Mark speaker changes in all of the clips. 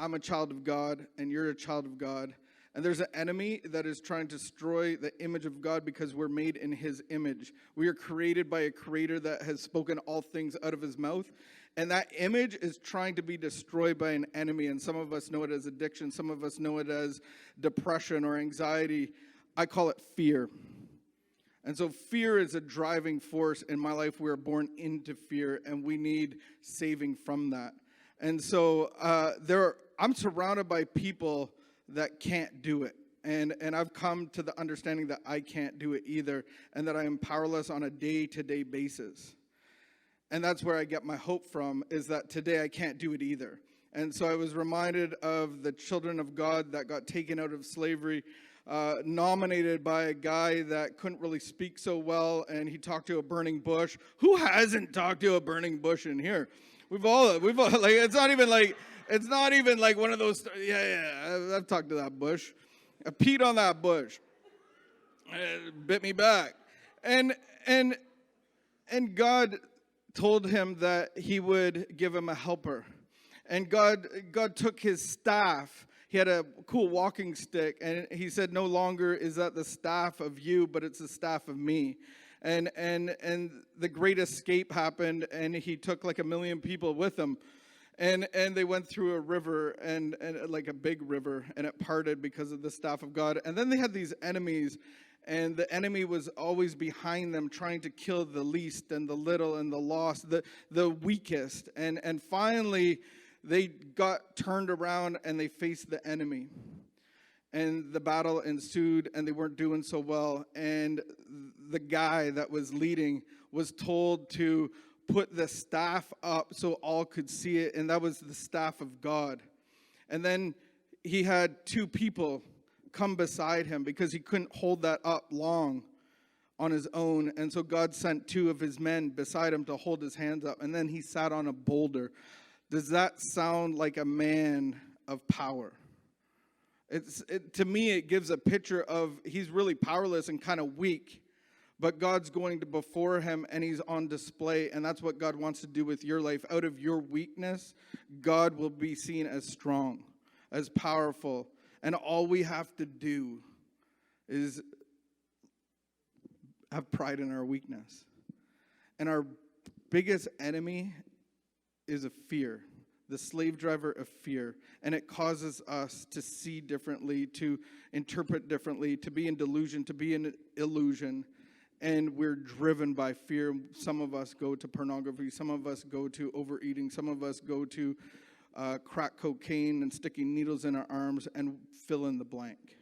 Speaker 1: I'm a child of God, and you're a child of God. And there's an enemy that is trying to destroy the image of God because we're made in his image. We are created by a creator that has spoken all things out of his mouth. And that image is trying to be destroyed by an enemy. And some of us know it as addiction. Some of us know it as depression or anxiety. I call it fear. And so fear is a driving force in my life. We are born into fear, and we need saving from that. And so I'm surrounded by people that can't do it. And I've come to the understanding that I can't do it either, and that I am powerless on a day-to-day basis. And that's where I get my hope from, is that today I can't do it either. And so I was reminded of the children of God that got taken out of slavery, nominated by a guy that couldn't really speak so well, and he talked to a burning bush. Who hasn't talked to a burning bush in here? We've all like, it's not even like one of those, I've talked to that bush. I peed on that bush. It bit me back. And God told him that he would give him a helper. And God took his staff. He had a cool walking stick, and he said, no longer is that the staff of you, but it's the staff of me. And the great escape happened, and he took like 1 million people with him. And they went through a river, and like a big river, and it parted because of the staff of God. And then they had these enemies, and the enemy was always behind them, trying to kill the least and the little and the lost, the weakest. And finally, they got turned around and they faced the enemy. And the battle ensued, and they weren't doing so well. And the guy that was leading was told to put the staff up so all could see it, and that was the staff of God. And then he had 2 people come beside him because he couldn't hold that up long on his own. And so God sent 2 of his men beside him to hold his hands up, and then he sat on a boulder. Does that sound like a man of power? To me, it gives a picture of he's really powerless and kind of weak, but God's going to before him, and he's on display, and that's what God wants to do with your life. Out of your weakness, God will be seen as strong, as powerful, and all we have to do is have pride in our weakness. And our biggest enemy is a fear, the slave driver of fear. And it causes us to see differently, to interpret differently, to be in delusion, to be in illusion. And we're driven by fear. Some of us go to pornography. Some of us go to overeating. Some of us go to crack cocaine and sticking needles in our arms, and fill in the blank.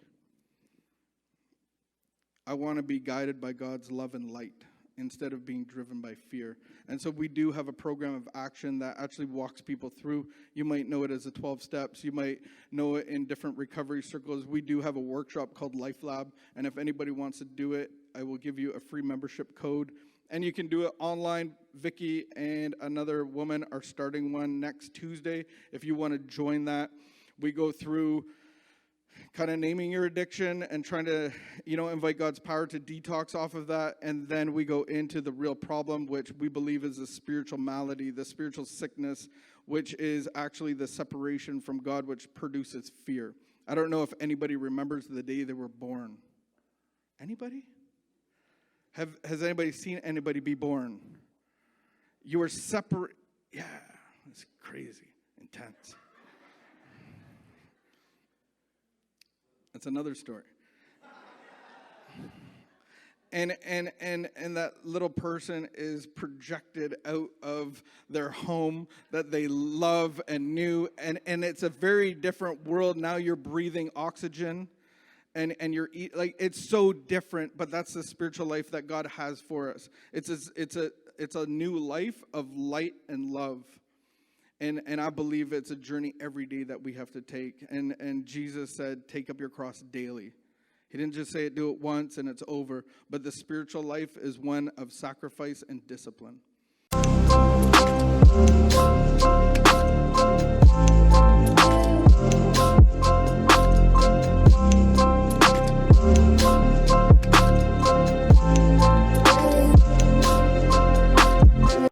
Speaker 1: I want to be guided by God's love and light instead of being driven by fear. And so we do have a program of action that actually walks people through. You might know it as the 12 steps. You might know it in different recovery circles. We do have a workshop called LifeLab, and if anybody wants to do it, I will give you a free membership code. And you can do it online. Vicky and another woman are starting one next Tuesday. If you want to join that, we go through kind of naming your addiction and trying to, invite God's power to detox off of that. And then we go into the real problem, which we believe is the spiritual malady, the spiritual sickness, which is actually the separation from God, which produces fear. I don't know if anybody remembers the day they were born. Anybody? Has anybody seen anybody be born? You were separate. Yeah, it's crazy, intense. That's another story. And that little person is projected out of their home that they love and knew, and it's a very different world. Now you're breathing oxygen, and you're it's so different, but that's the spiritual life that God has for us. It's a new life of light and love. And I believe it's a journey every day that we have to take. And Jesus said, take up your cross daily. He didn't just say do it once and it's over. But the spiritual life is one of sacrifice and discipline.